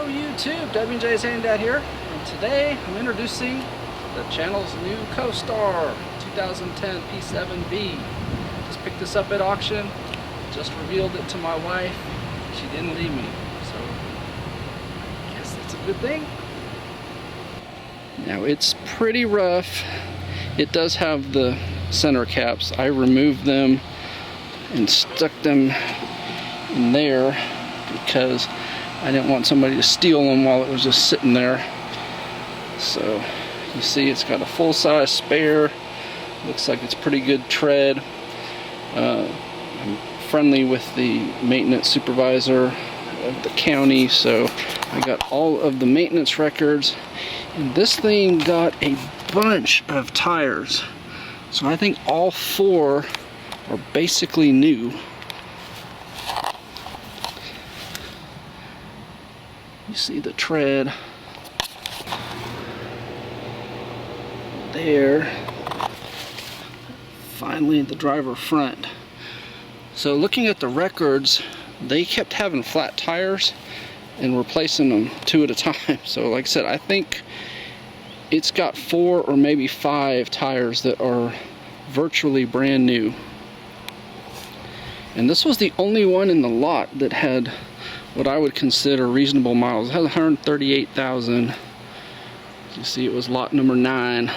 Hello YouTube, WJ's Handy Dad here, and today I'm introducing the channel's new co-star, 2010 P7B. Just picked this up at auction, just revealed it to my wife. She didn't leave me, so I guess that's a good thing. Now it's pretty rough. It does have the center caps. I removed them and stuck them in there because I didn't want somebody to steal them while it was just sitting there. So you see it's got a full-size spare. Looks like it's pretty good tread. I'm friendly with the maintenance supervisor of the county, so I got all of the maintenance records. And this thing got a bunch of tires. So I think all four are basically new. You see the tread there. Finally the driver front. So looking at the records, they kept having flat tires and replacing them 2 at a time. So like I said, I think it's got 4 or maybe 5 tires that are virtually brand new. And this was the only one in the lot that had what I would consider reasonable miles. It has 138,000. You see it was lot number 9.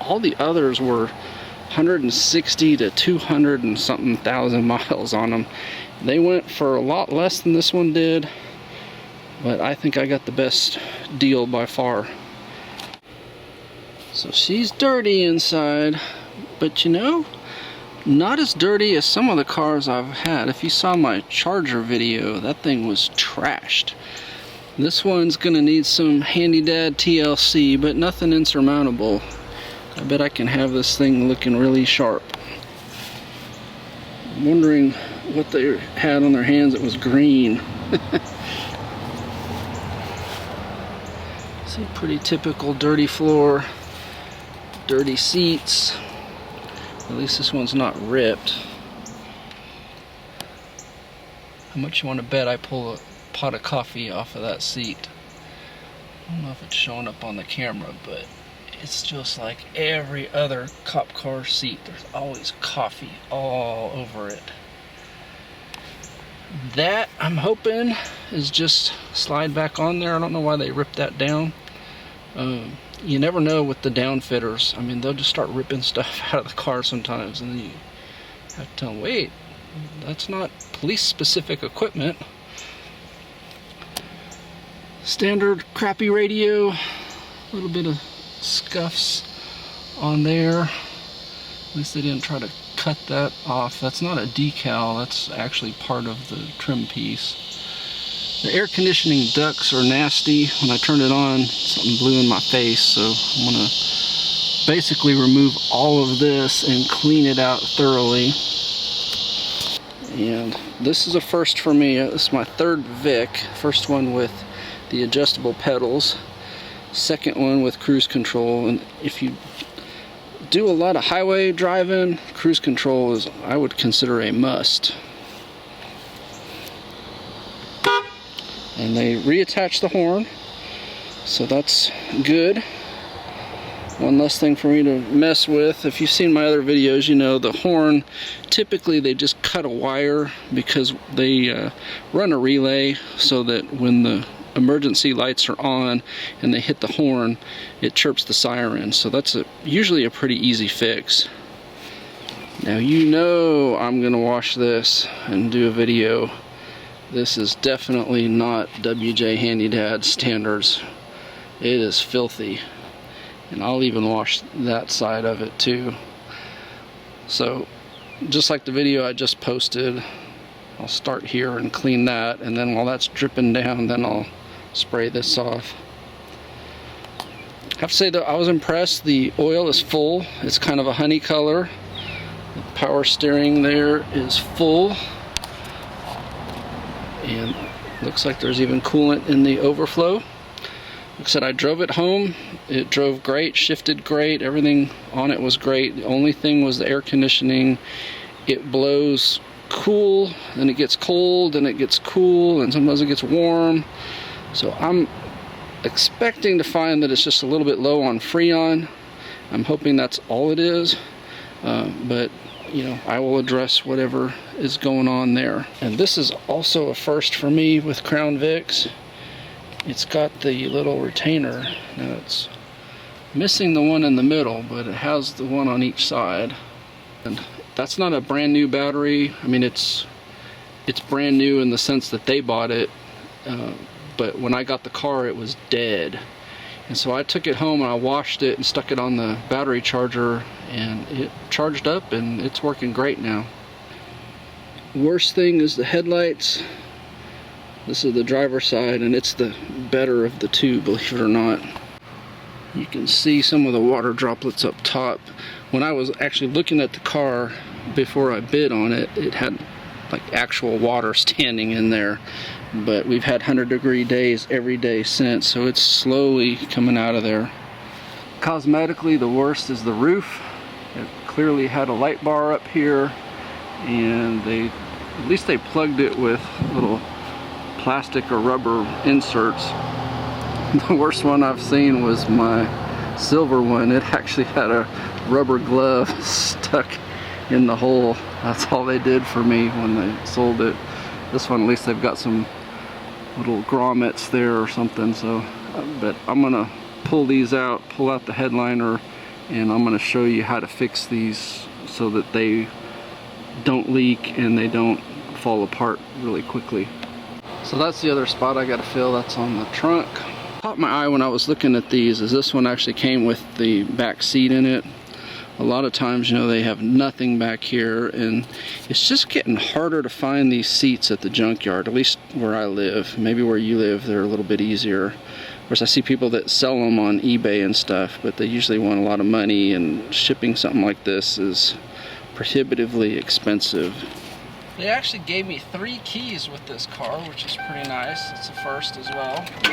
All the others were 160 to 200 and something thousand miles on them. They went for a lot less than this one did, but I think I got the best deal by far. So she's dirty inside, but you know, not as dirty as some of the cars I've had. If you saw my Charger video, that thing was trashed. This one's gonna need some Handy Dad TLC, but nothing insurmountable. I bet I can have this thing looking really sharp. I'm wondering what they had on their hands that was green. See, pretty typical dirty floor, dirty seats. At least this one's not ripped. How much you want to bet I pull a pot of coffee off of that seat? I don't know if it's showing up on the camera, but it's just like every other cop car seat. There's always coffee all over it. That, I'm hoping, is just slide back on there. I don't know why they ripped that down. You never know with the downfitters. I mean, they'll just start ripping stuff out of the car sometimes, and then you have to tell them, wait, that's not police-specific equipment. Standard crappy radio, a little bit of scuffs on there. At least they didn't try to cut that off. That's not a decal, that's actually part of the trim piece. The air conditioning ducts are nasty. When I turned it on, something blew in my face, so I'm gonna basically remove all of this and clean it out thoroughly. And this is a first for me. This is my 3rd Vic. First one with the adjustable pedals, second one with cruise control. And if you do a lot of highway driving, cruise control is, I would consider, a must. And they reattach the horn, so that's good. One less thing for me to mess with. If you've seen my other videos, you know the horn, typically they just cut a wire because they run a relay so that when the emergency lights are on and they hit the horn, it chirps the siren. So that's usually a pretty easy fix. Now you know I'm gonna wash this and do a video. This is definitely not WJ Handy Dad standards. It is filthy. And I'll even wash that side of it too. So just like the video I just posted, I'll start here and clean that, and then while that's dripping down, then I'll spray this off. I have to say though, I was impressed. The oil is full. It's kind of a honey color. The power steering there is full. And looks like there's even coolant in the overflow. Like I said, I drove it home. It drove great, shifted great, everything on it was great. The only thing was the air conditioning. It blows cool, then it gets cold, and it gets cool, and sometimes it gets warm. So I'm expecting to find that it's just a little bit low on Freon. I'm hoping that's all it is, but you know, I will address whatever is going on there. And this is also a first for me with Crown Vics. It's got the little retainer. Now it's missing the one in the middle, but it has the one on each side. And that's not a brand new battery. I mean, it's brand new in the sense that they bought it, but when I got the car it was dead. And so I took it home and I washed it and stuck it on the battery charger, and it charged up and it's working great now. Worst thing is the headlights. This is the driver's side, and it's the better of the two, believe it or not. You can see some of the water droplets up top. When I was actually looking at the car before I bid on it, it had like actual water standing in there. But we've had 100-degree days every day since, so it's slowly coming out of there. Cosmetically, the worst is the roof. It clearly had a light bar up here, and at least they plugged it with little plastic or rubber inserts. The worst one I've seen was my silver one. It actually had a rubber glove stuck in the hole. That's all they did for me when they sold it. This one, at least they've got some little grommets there or something. So, but I'm gonna pull these out, pull out the headliner, and I'm gonna show you how to fix these so that they don't leak and they don't fall apart really quickly. So that's the other spot I gotta fill. That's on the trunk. Caught my eye when I was looking at these is this one actually came with the back seat in it. A lot of times, you know, they have nothing back here, and it's just getting harder to find these seats at the junkyard, at least where I live. Maybe where you live they're a little bit easier. Of course, I see people that sell them on eBay and stuff, but they usually want a lot of money, and shipping something like this is prohibitively expensive. They actually gave me 3 keys with this car, which is pretty nice. It's a first as well. See,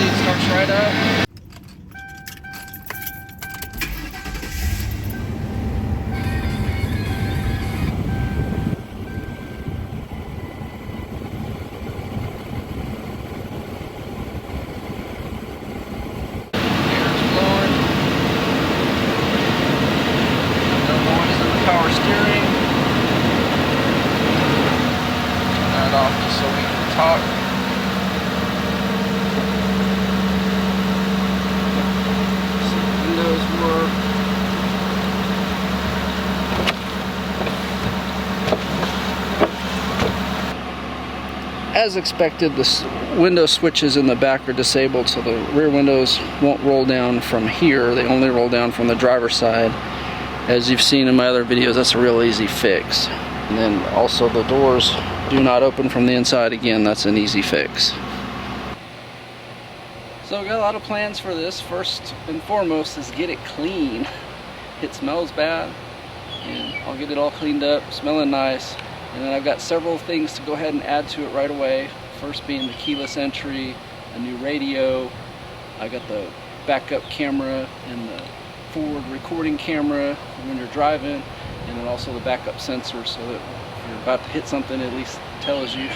it starts right up. Power steering. Turn that off just so we can talk. See if the windows work. As expected, the window switches in the back are disabled, so the rear windows won't roll down from here. They only roll down from the driver's side. As you've seen in my other videos, that's a real easy fix. And then also the doors do not open from the inside. Again, that's an easy fix. So I've got a lot of plans for this. First and foremost is get it clean. It smells bad, and I'll get it all cleaned up, smelling nice. And then I've got several things to go ahead and add to it right away. First being the keyless entry, a new radio. I got the backup camera and the forward recording camera when you're driving, and then also the backup sensor, so that if you're about to hit something, it at least tells you.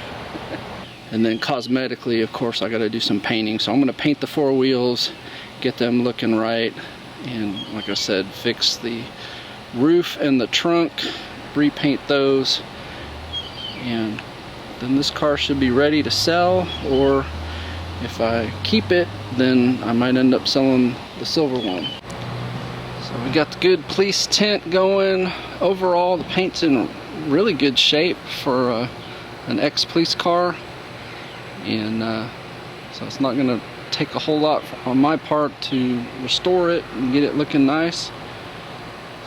And then cosmetically, of course, I got to do some painting. So I'm going to paint the 4 wheels, get them looking right, and like I said, fix the roof and the trunk, repaint those, and then this car should be ready to sell. Or if I keep it, then I might end up selling the silver one. So we got the good police tint going. Overall, the paint's in really good shape for an ex-police car, and so it's not going to take a whole lot on my part to restore it and get it looking nice.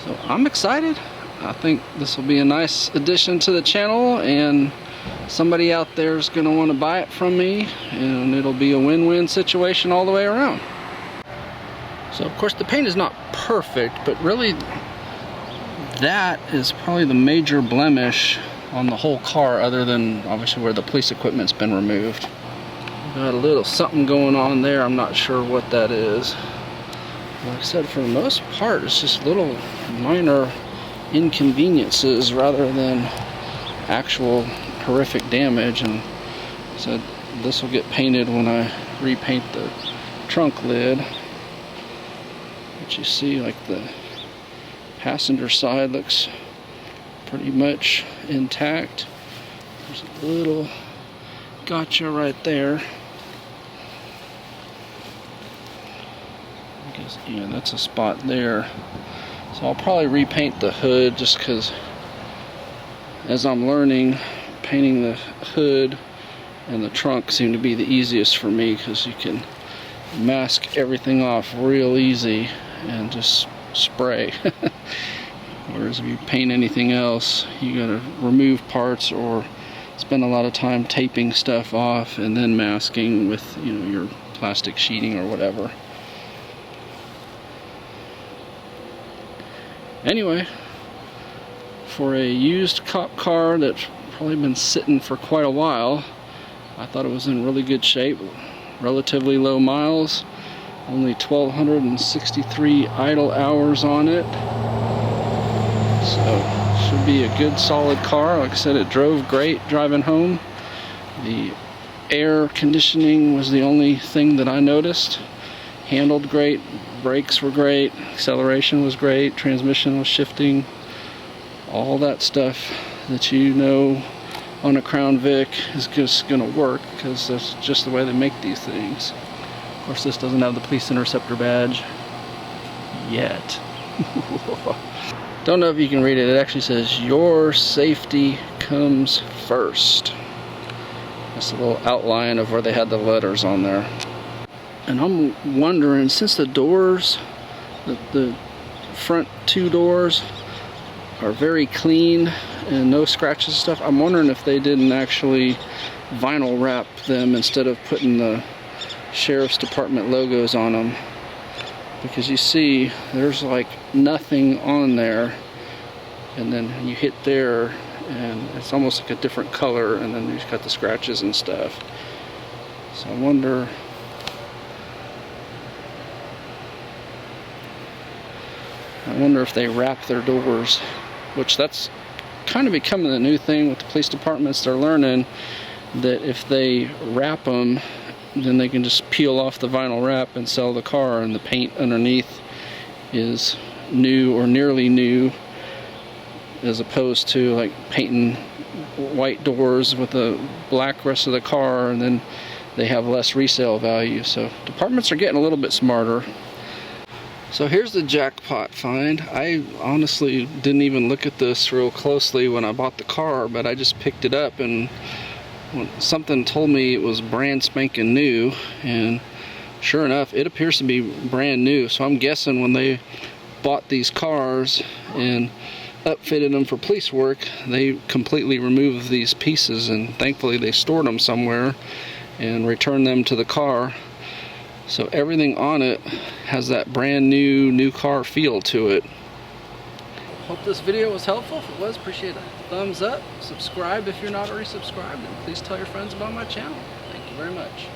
So I'm excited. I think this will be a nice addition to the channel, and somebody out there is going to want to buy it from me, and it'll be a win-win situation all the way around. So of course the paint is not perfect, but really that is probably the major blemish on the whole car, other than obviously where the police equipment's been removed. Got a little something going on there, I'm not sure what that is. Like I said, for the most part it's just little minor inconveniences rather than actual horrific damage. And so this will get painted when I repaint the trunk lid. But you see, like, the passenger side looks pretty much intact. There's a little gotcha right there. I guess, yeah, that's a spot there. So I'll probably repaint the hood, just because as I'm learning, painting the hood and the trunk seem to be the easiest for me, because you can mask everything off real easy and just spray. Whereas if you paint anything else, you gotta remove parts or spend a lot of time taping stuff off and then masking with, you know, your plastic sheeting or whatever. Anyway, for a used cop car that's probably been sitting for quite a while, I thought it was in really good shape. Relatively low miles, only 1,263 idle hours on it. So, should be a good solid car. Like I said, it drove great driving home. The air conditioning was the only thing that I noticed. Handled great, brakes were great, acceleration was great, transmission was shifting. All that stuff that you know on a Crown Vic is just gonna work, because that's just the way they make these things. Of course, this doesn't have the Police Interceptor badge yet. Don't know if you can read it. It actually says, "Your safety comes first." That's a little outline of where they had the letters on there. And I'm wondering, since the doors, the front two doors are very clean and no scratches and stuff, I'm wondering if they didn't actually vinyl wrap them instead of putting the Sheriff's Department logos on them. Because you see, there's like nothing on there, and then you hit there and it's almost like a different color, and then you've got the scratches and stuff. So I wonder if they wrap their doors, which that's kind of becoming the new thing with the police departments. They're learning that if they wrap them, then they can just peel off the vinyl wrap and sell the car, and the paint underneath is new or nearly new, as opposed to like painting white doors with the black rest of the car, and then they have less resale value. So departments are getting a little bit smarter. So here's the jackpot find. I honestly didn't even look at this real closely when I bought the car, but I just picked it up, and something told me it was brand spanking new, and sure enough, it appears to be brand new. So I'm guessing when they bought these cars and upfitted them for police work, they completely removed these pieces, and thankfully they stored them somewhere and returned them to the car. So everything on it has that brand new car feel to it. Hope this video was helpful. If it was, appreciate a thumbs up. Subscribe if you're not already subscribed, and please tell your friends about my channel. Thank you very much.